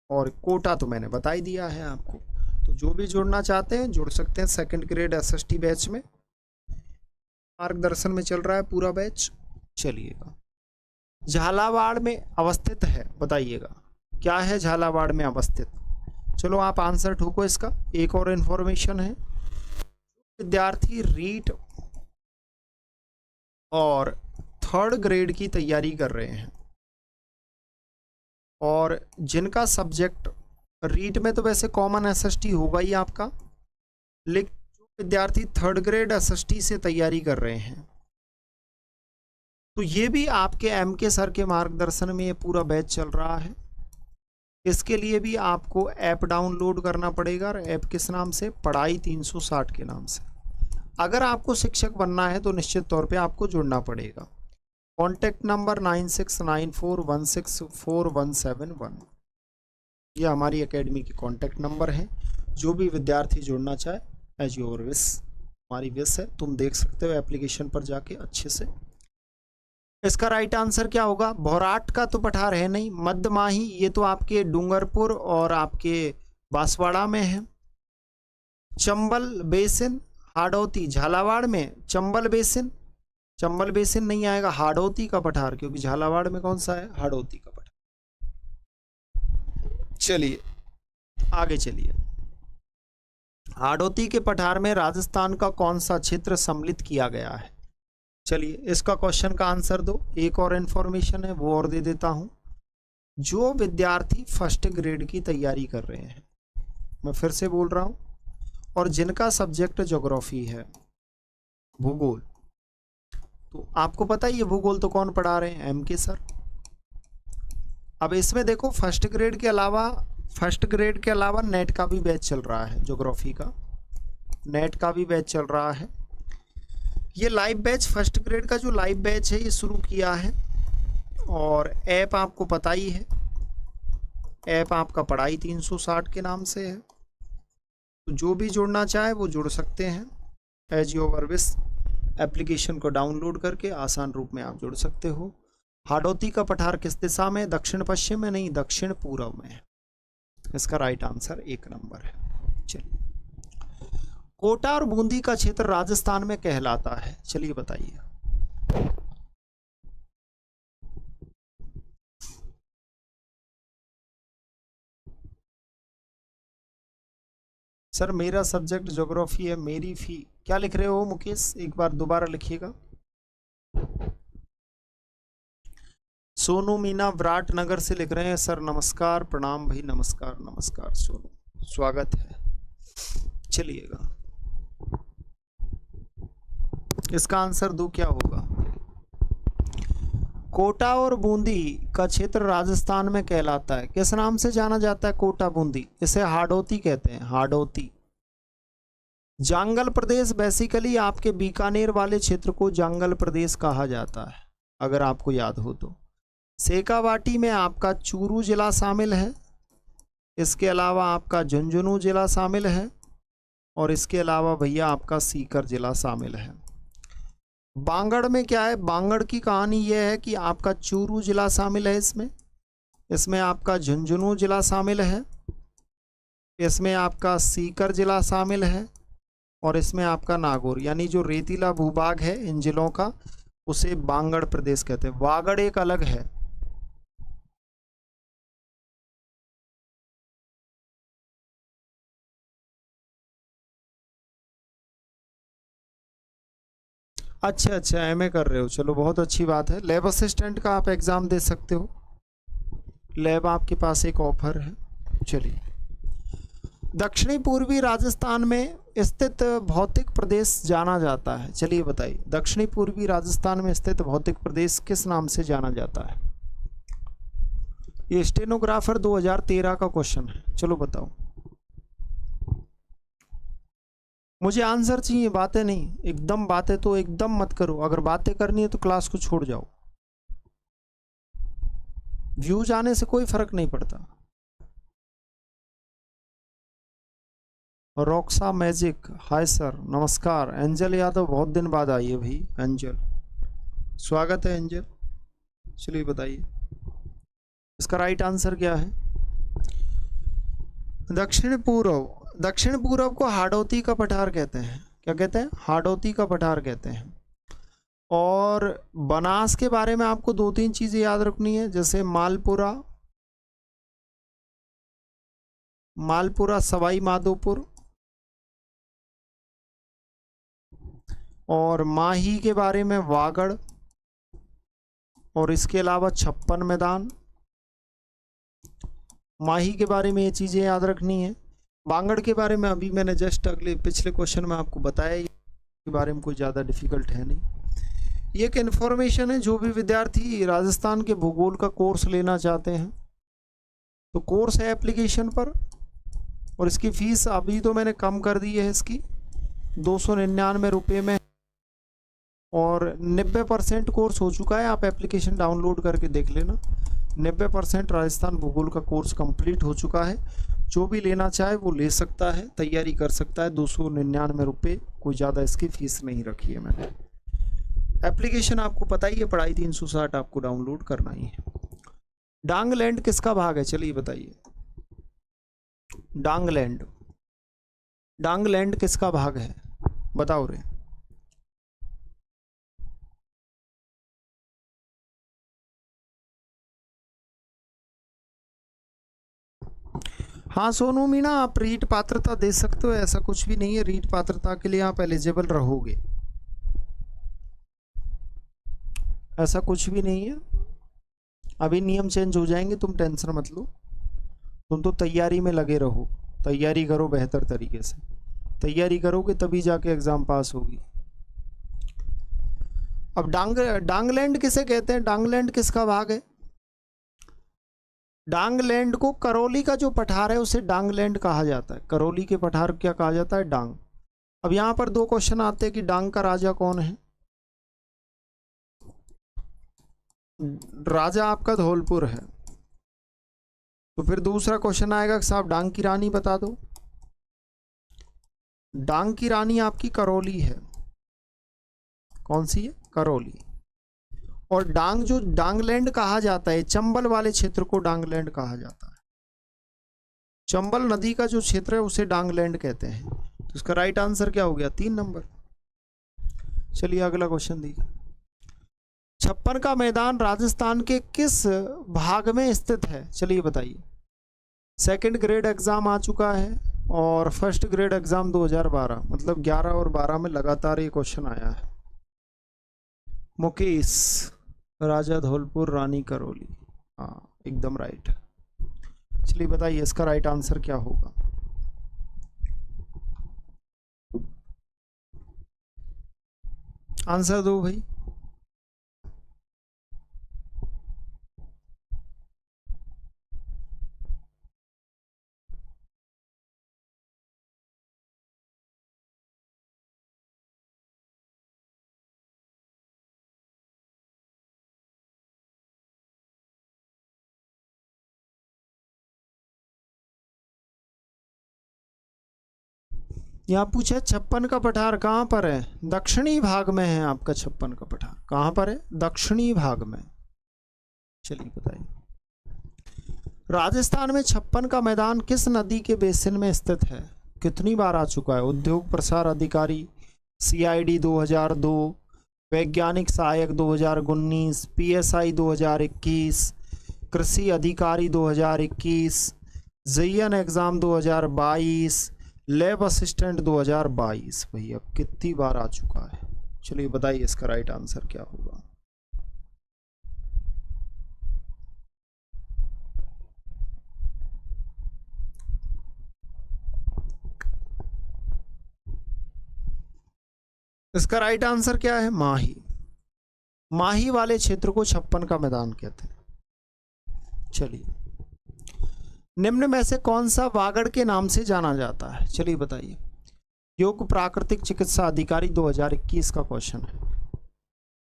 और कोटा तो मैंने बता ही दिया है आपको। तो जो भी जुड़ना चाहते हैं जुड़ सकते हैं। सेकंड ग्रेड एसएसटी बैच में मार्गदर्शन में चल रहा है पूरा बैच। चलिएगा, झालावाड़ में अवस्थित है, बताइएगा क्या है झालावाड़ में अवस्थित। चलो आप आंसर ठोको इसका। एक और इन्फॉर्मेशन है, विद्यार्थी रीट और 3rd ग्रेड की तैयारी कर रहे हैं और जिनका सब्जेक्ट रीट में तो वैसे कॉमन एसएसटी होगा ही आपका, लेकिन जो विद्यार्थी 3rd ग्रेड एसएसटी से तैयारी कर रहे हैं तो ये भी आपके एमके सर के मार्गदर्शन में ये पूरा बैच चल रहा है। इसके लिए भी आपको ऐप डाउनलोड करना पड़ेगा, और ऐप किस नाम से? पढ़ाई 360 के नाम से। अगर आपको शिक्षक बनना है तो निश्चित तौर पे आपको जुड़ना पड़ेगा। Contact number 9694164171। यह हमारी एकेडमी की कॉन्टैक्ट नंबर है। जो भी विद्यार्थी जुड़ना चाहे, एज योर विश। तुम्हारी विश है, तुम देख सकते हो एप्लीकेशन पर जाके अच्छे से। इसका राइट आंसर क्या होगा? भौराट का तो पठार है नहीं। मध्यमाही ये तो आपके डूंगरपुर और आपके बांसवाड़ा में है। चंबल बेसिन हाड़ौती झालावाड़ में। चंबल बेसिन नहीं आएगा, हाड़ौती का पठार, क्योंकि झालावाड़ में कौन सा है? हाड़ौती का पठार। चलिए आगे चलिए। हाड़ौती के पठार में राजस्थान का कौन सा क्षेत्र सम्मिलित किया गया है? चलिए इसका क्वेश्चन का आंसर दो। एक और इंफॉर्मेशन है वो और दे देता हूं। जो विद्यार्थी फर्स्ट ग्रेड की तैयारी कर रहे हैं, मैं फिर से बोल रहा हूं, और जिनका सब्जेक्ट ज्योग्राफी है, भूगोल, तो आपको पता है ये भूगोल तो कौन पढ़ा रहे हैं? MK sir. अब इसमें देखो फर्स्ट ग्रेड के अलावा नेट का भी बैच चल रहा है, ज्योग्राफी का नेट का भी बैच चल रहा है। ये लाइव बैच, फर्स्ट ग्रेड का जो लाइव बैच है ये शुरू किया है, और ऐप आपको पता ही है, ऐप आपका पढ़ाई 360 के नाम से है। तो जो भी जुड़ना चाहे वो जुड़ सकते हैं। एज योर विश एप्लीकेशन को डाउनलोड करके आसान रूप में आप जुड़ सकते हो। हाड़ौती का पठार किस दिशा में? दक्षिण पश्चिम में नहीं, दक्षिण पूर्व में है। इसका राइट आंसर 1 नंबर है। चलिए, कोटा और बूंदी का क्षेत्र राजस्थान में कहलाता है, चलिए बताइए। सर मेरा सब्जेक्ट ज्योग्राफी है, मेरी फी क्या लिख रहे हो मुकेश? एक बार दोबारा लिखिएगा। सोनू मीना विराटनगर से लिख रहे हैं सर नमस्कार, प्रणाम भाई, नमस्कार नमस्कार सोनू, स्वागत है। चलिएगा इसका आंसर दो क्या होगा? कोटा और बूंदी का क्षेत्र राजस्थान में कहलाता है, किस नाम से जाना जाता है? कोटा बूंदी, इसे हाड़ौती कहते हैं, हाड़ौती। जांगल प्रदेश बेसिकली आपके बीकानेर वाले क्षेत्र को जांगल प्रदेश कहा जाता है, अगर आपको याद हो तो। शेखावाटी में आपका चूरू जिला शामिल है, इसके अलावा आपका झुंझुनू जिला शामिल है, और इसके अलावा भैया आपका सीकर जिला शामिल है। बांगड़ में क्या है? बांगड़ की कहानी यह है कि आपका चूरू जिला शामिल है, इसमें आपका झुंझुनू जिला शामिल है, इसमें आपका सीकर जिला शामिल है, और इसमें आपका नागौर, यानी जो रेतीला भूभाग है इन जिलों का, उसे बांगड़ प्रदेश कहते हैं। वागड़ एक अलग है। अच्छा MA कर रहे हो, चलो बहुत अच्छी बात है। लैब असिस्टेंट का आप एग्ज़ाम दे सकते हो, लैब आपके पास एक ऑफर है। चलिए, दक्षिणी पूर्वी राजस्थान में स्थित भौतिक प्रदेश जाना जाता है, चलिए बताइए। दक्षिणी पूर्वी राजस्थान में स्थित भौतिक प्रदेश किस नाम से जाना जाता है? ये स्टेनोग्राफर 2013 का क्वेश्चन है, चलो बताओ। मुझे आंसर चाहिए, बातें नहीं। एकदम बातें तो एकदम मत करो, अगर बातें करनी है तो क्लास को छोड़ जाओ। व्यूज आने से कोई फर्क नहीं पड़ता। रॉक्सा मैजिक, हाय सर नमस्कार। एंजल यादव बहुत दिन बाद आई है भाई, एंजल स्वागत है एंजल। चलिए बताइए इसका राइट आंसर क्या है? दक्षिण पूर्व को हाड़ौती का पठार कहते हैं। क्या कहते हैं? हाड़ौती का पठार कहते हैं। और बनास के बारे में आपको 2-3 चीजें याद रखनी है, जैसे मालपुरा सवाई माधोपुर, और माही के बारे में वागड़, और इसके अलावा 56 मैदान। माही के बारे में ये चीज़ें याद रखनी है। बांगड़ के बारे में अभी मैंने जस्ट पिछले क्वेश्चन में आपको बताया, के बारे में कोई ज़्यादा डिफिकल्ट है नहीं। ये एक इन्फॉर्मेशन है, जो भी विद्यार्थी राजस्थान के भूगोल का कोर्स लेना चाहते हैं तो कोर्स है एप्लीकेशन पर, और इसकी फ़ीस अभी तो मैंने कम कर दी है, इसकी 299 रुपये में, और 90% कोर्स हो चुका है। आप एप्लीकेशन डाउनलोड करके देख लेना। 90% राजस्थान भूगोल का कोर्स कंप्लीट हो चुका है। जो भी लेना चाहे वो ले सकता है, तैयारी कर सकता है। 299 रुपये, कोई ज़्यादा इसकी फीस नहीं रखी है मैंने। एप्लीकेशन आपको पता ही है, पढ़ाई 360 आपको डाउनलोड करना ही है। डांगलैंड किसका भाग है, चलिए बताइए। डांगलैंड, डांगलैंड किसका भाग है, बताओ रे। हाँ सोनू मीणा, आप रीट पात्रता दे सकते हो, ऐसा कुछ भी नहीं है। रीट पात्रता के लिए आप एलिजिबल रहोगे, ऐसा कुछ भी नहीं है। अभी नियम चेंज हो जाएंगे, तुम टेंशन मत लो। तुम तो तैयारी में लगे रहो, तैयारी करो बेहतर तरीके से। तैयारी करोगे तभी जाके एग्जाम पास होगी। अब डांगलैंड किसे कहते हैं, डांगलैंड किसका भाग है? डांगलैंड को करौली का जो पठार है उसे डांगलैंड कहा जाता है। करौली के पठार क्या कहा जाता है, डांग। अब यहां पर दो क्वेश्चन आते हैं कि डांग का राजा कौन है। राजा आपका धौलपुर है, तो फिर दूसरा क्वेश्चन आएगा कि साहब डांग की रानी बता दो। डांग की रानी आपकी करौली है। कौन सी है, करौली। और डांग जो डांगलैंड कहा जाता है, चंबल वाले क्षेत्र को डांगलैंड कहा जाता है। चंबल नदी का जो क्षेत्र है उसे डांगलैंड कहते हैं। तो इसका राइट आंसर क्या हो गया, 3 नंबर। चलिए अगला क्वेश्चन देखिए। छप्पन का मैदान राजस्थान के किस भाग में स्थित है, चलिए बताइए। सेकंड ग्रेड एग्जाम आ चुका है और फर्स्ट ग्रेड एग्जाम 2012, मतलब 11 और 12 में लगातार ये क्वेश्चन आया है। मुकेश, राजा धौलपुर, रानी करौली, हाँ एकदम राइट। चलिए बताइए इसका राइट आंसर क्या होगा। आंसर दो भाई। यहाँ पूछा 56 का पठार कहाँ पर है, दक्षिणी भाग में है आपका 56 का पठार। कहाँ पर है, दक्षिणी भाग में। चलिए बताइए। राजस्थान में 56 का मैदान किस नदी के बेसिन में स्थित है, कितनी बार आ चुका है। उद्योग प्रसार अधिकारी, CID 2002, वैज्ञानिक सहायक 2019, PSI 2021, कृषि अधिकारी 2021, JN एग्जाम 2022, लैब असिस्टेंट 2022। भैया कितनी बार आ चुका है, चलिए बताइए इसका राइट आंसर क्या होगा। इसका राइट आंसर क्या है, माही। माही वाले क्षेत्र को 56 का मैदान कहते हैं। चलिए, निम्न में से कौन सा वागड़ के नाम से जाना जाता है, चलिए बताइए। योग प्राकृतिक चिकित्सा अधिकारी 2021 का क्वेश्चन है,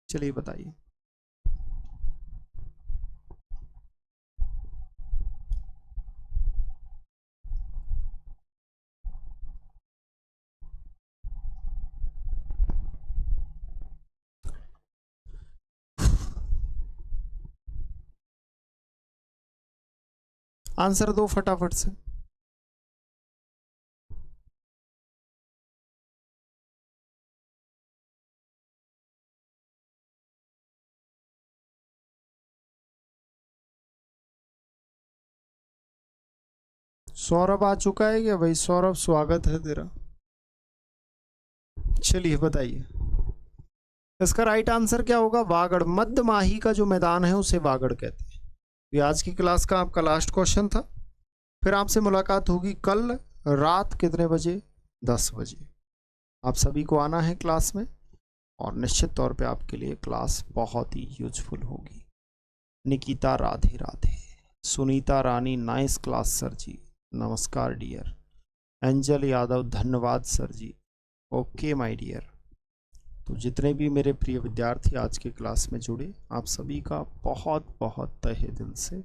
चलिए बताइए। आंसर दो फटाफट से। सौरभ आ चुका है क्या भाई, सौरभ स्वागत है तेरा। चलिए बताइए इसका राइट आंसर क्या होगा, वागड़। मध्य माही का जो मैदान है उसे वागड़ कहते हैं। ये आज की क्लास का आपका लास्ट क्वेश्चन था। फिर आपसे मुलाकात होगी कल रात कितने बजे, 10 बजे। आप सभी को आना है क्लास में, और निश्चित तौर पे आपके लिए क्लास बहुत ही यूजफुल होगी। Nikita Radhe Radhe, Sunita Rani nice class sir ji, नमस्कार डियर। एंजल यादव धन्यवाद sir ji, okay my dear. तो जितने भी मेरे प्रिय विद्यार्थी आज के क्लास में जुड़े, आप सभी का बहुत बहुत तहे दिल से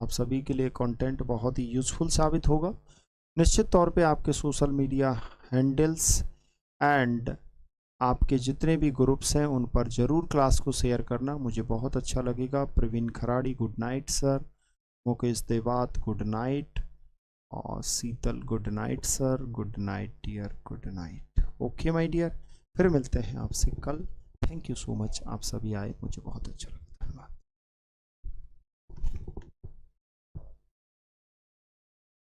आप सभी के लिए कंटेंट बहुत ही यूजफुल साबित होगा। निश्चित तौर पे आपके सोशल मीडिया हैंडल्स एंड आपके जितने भी ग्रुप्स हैं उन पर ज़रूर क्लास को शेयर करना, मुझे बहुत अच्छा लगेगा। Praveen Kharadi good night sir, Mukesh Dewat good night, और Sheetal good night sir, good night dear, good night. Okay my dear, फिर मिलते हैं आपसे कल। थैंक यू सो मच, आप सभी आए, मुझे बहुत अच्छा लगा।